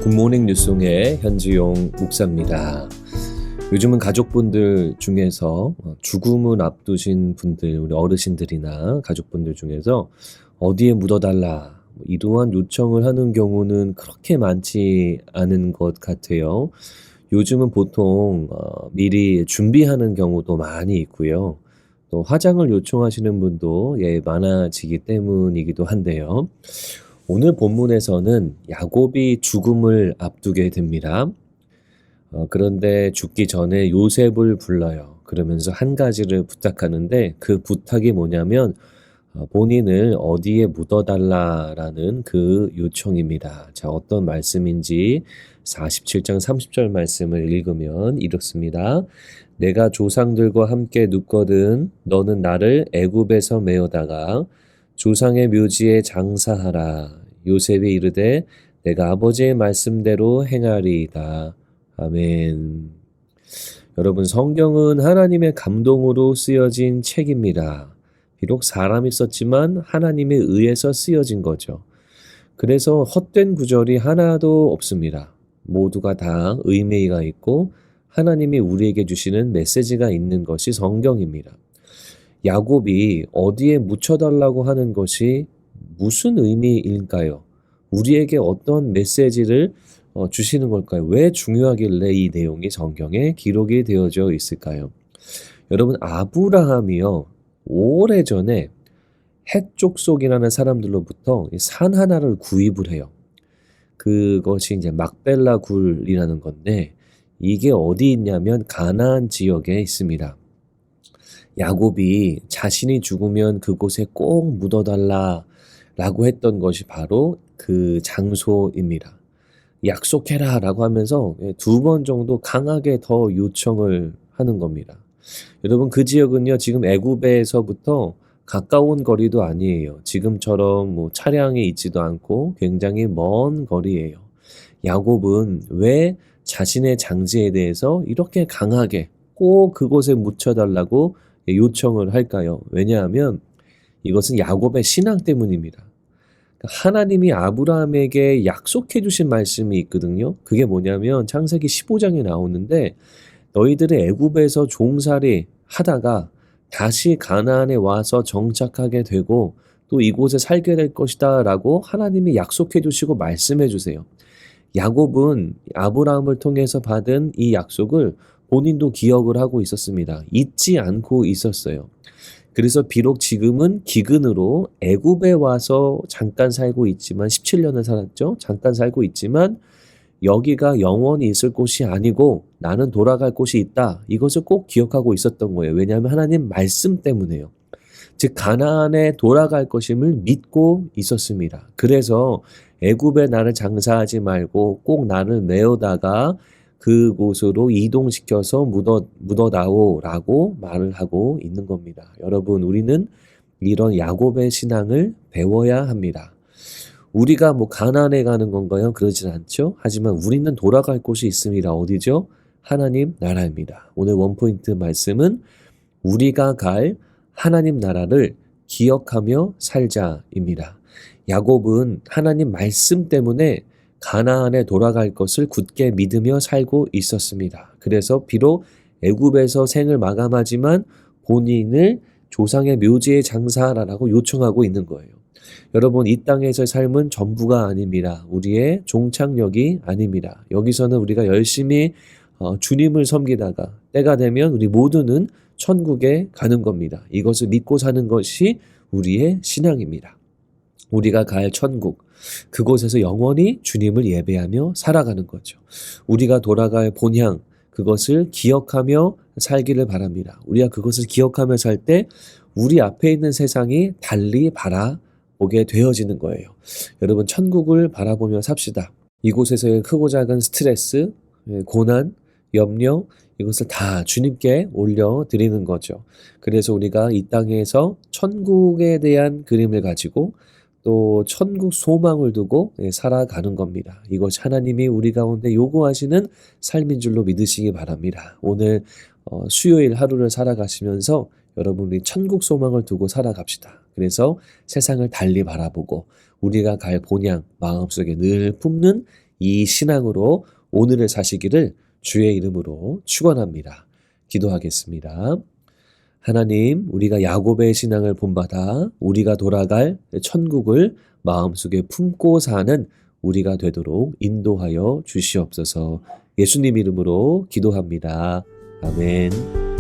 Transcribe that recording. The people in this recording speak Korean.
굿모닝 뉴송의 현지용 목사입니다. 요즘은 가족분들 중에서 죽음을 앞두신 분들, 우리 어르신들이나 가족분들 중에서 어디에 묻어달라 이러한 요청을 하는 경우는 그렇게 많지 않은 것 같아요. 요즘은 보통 미리 준비하는 경우도 많이 있고요. 또 화장을 요청하시는 분도 많아지기 때문이기도 한데요. 오늘 본문에서는 야곱이 죽음을 앞두게 됩니다. 그런데 죽기 전에 요셉을 불러요. 그러면서 한 가지를 부탁하는데 그 부탁이 뭐냐면 본인을 어디에 묻어달라라는 그 요청입니다. 자, 어떤 말씀인지 47장 30절 말씀을 읽으면 이렇습니다. 내가 조상들과 함께 눕거든 너는 나를 애굽에서 메어다가 조상의 묘지에 장사하라. 요셉이 이르되 내가 아버지의 말씀대로 행하리이다. 아멘. 여러분, 성경은 하나님의 감동으로 쓰여진 책입니다. 비록 사람이 썼지만 하나님에 의해서 쓰여진 거죠. 그래서 헛된 구절이 하나도 없습니다. 모두가 다 의미가 있고 하나님이 우리에게 주시는 메시지가 있는 것이 성경입니다. 야곱이 어디에 묻혀달라고 하는 것이 무슨 의미일까요? 우리에게 어떤 메시지를 주시는 걸까요? 왜 중요하길래 이 내용이 성경에 기록이 되어져 있을까요? 여러분, 아브라함이요, 오래전에 헷 족속이라는 사람들로부터 산 하나를 구입을 해요. 그것이 이제 막벨라 굴이라는 건데, 이게 어디 있냐면 가나안 지역에 있습니다. 야곱이 자신이 죽으면 그곳에 꼭 묻어달라라고 했던 것이 바로 그 장소입니다. 약속해라 라고 하면서 2번 정도 강하게 더 요청을 하는 겁니다. 여러분, 그 지역은요, 지금 애굽에서부터 가까운 거리도 아니에요. 지금처럼 뭐 차량이 있지도 않고 굉장히 먼 거리예요. 야곱은 왜 자신의 장지에 대해서 이렇게 강하게 꼭 그곳에 묻혀달라고 요청을 할까요? 왜냐하면 이것은 야곱의 신앙 때문입니다. 하나님이 아브라함에게 약속해 주신 말씀이 있거든요. 그게 뭐냐면 창세기 15장에 나오는데 너희들이 애굽에서 종살이 하다가 다시 가나안에 와서 정착하게 되고 또 이곳에 살게 될 것이다 라고 하나님이 약속해 주시고 말씀해 주세요. 야곱은 아브라함을 통해서 받은 이 약속을 본인도 기억을 하고 있었습니다. 잊지 않고 있었어요. 그래서 비록 지금은 기근으로 애굽에 와서 잠깐 살고 있지만 17년을 살았죠. 잠깐 살고 있지만 여기가 영원히 있을 곳이 아니고 나는 돌아갈 곳이 있다. 이것을 꼭 기억하고 있었던 거예요. 왜냐하면 하나님 말씀 때문에요. 즉 가나안에 돌아갈 것임을 믿고 있었습니다. 그래서 애굽에 나를 장사하지 말고 꼭 나를 메어다가 그곳으로 이동시켜서 묻어다오라고 말을 하고 있는 겁니다. 여러분, 우리는 이런 야곱의 신앙을 배워야 합니다. 우리가 뭐 가나안에 가는 건가요? 그러진 않죠. 하지만 우리는 돌아갈 곳이 있습니다. 어디죠? 하나님 나라입니다. 오늘 원포인트 말씀은 우리가 갈 하나님 나라를 기억하며 살자입니다. 야곱은 하나님 말씀 때문에 가나안에 돌아갈 것을 굳게 믿으며 살고 있었습니다. 그래서 비록 애굽에서 생을 마감하지만 본인을 조상의 묘지에 장사하라고 요청하고 있는 거예요. 여러분, 이 땅에서의 삶은 전부가 아닙니다. 우리의 종착역이 아닙니다. 여기서는 우리가 열심히 주님을 섬기다가 때가 되면 우리 모두는 천국에 가는 겁니다. 이것을 믿고 사는 것이 우리의 신앙입니다. 우리가 갈 천국, 그곳에서 영원히 주님을 예배하며 살아가는 거죠. 우리가 돌아갈 본향, 그것을 기억하며 살기를 바랍니다. 우리가 그것을 기억하며 살 때 우리 앞에 있는 세상이 달리 바라보게 되어지는 거예요. 여러분, 천국을 바라보며 삽시다. 이곳에서의 크고 작은 스트레스, 고난, 염려, 이것을 다 주님께 올려드리는 거죠. 그래서 우리가 이 땅에서 천국에 대한 그림을 가지고 또 천국 소망을 두고 살아가는 겁니다. 이것이 하나님이 우리 가운데 요구하시는 삶인 줄로 믿으시기 바랍니다. 오늘 수요일 하루를 살아가시면서 여러분이 천국 소망을 두고 살아갑시다. 그래서 세상을 달리 바라보고 우리가 갈 본향 마음속에 늘 품는 이 신앙으로 오늘을 사시기를 주의 이름으로 축원합니다. 기도하겠습니다. 하나님, 우리가 야곱의 신앙을 본받아 우리가 돌아갈 천국을 마음속에 품고 사는 우리가 되도록 인도하여 주시옵소서. 예수님 이름으로 기도합니다. 아멘.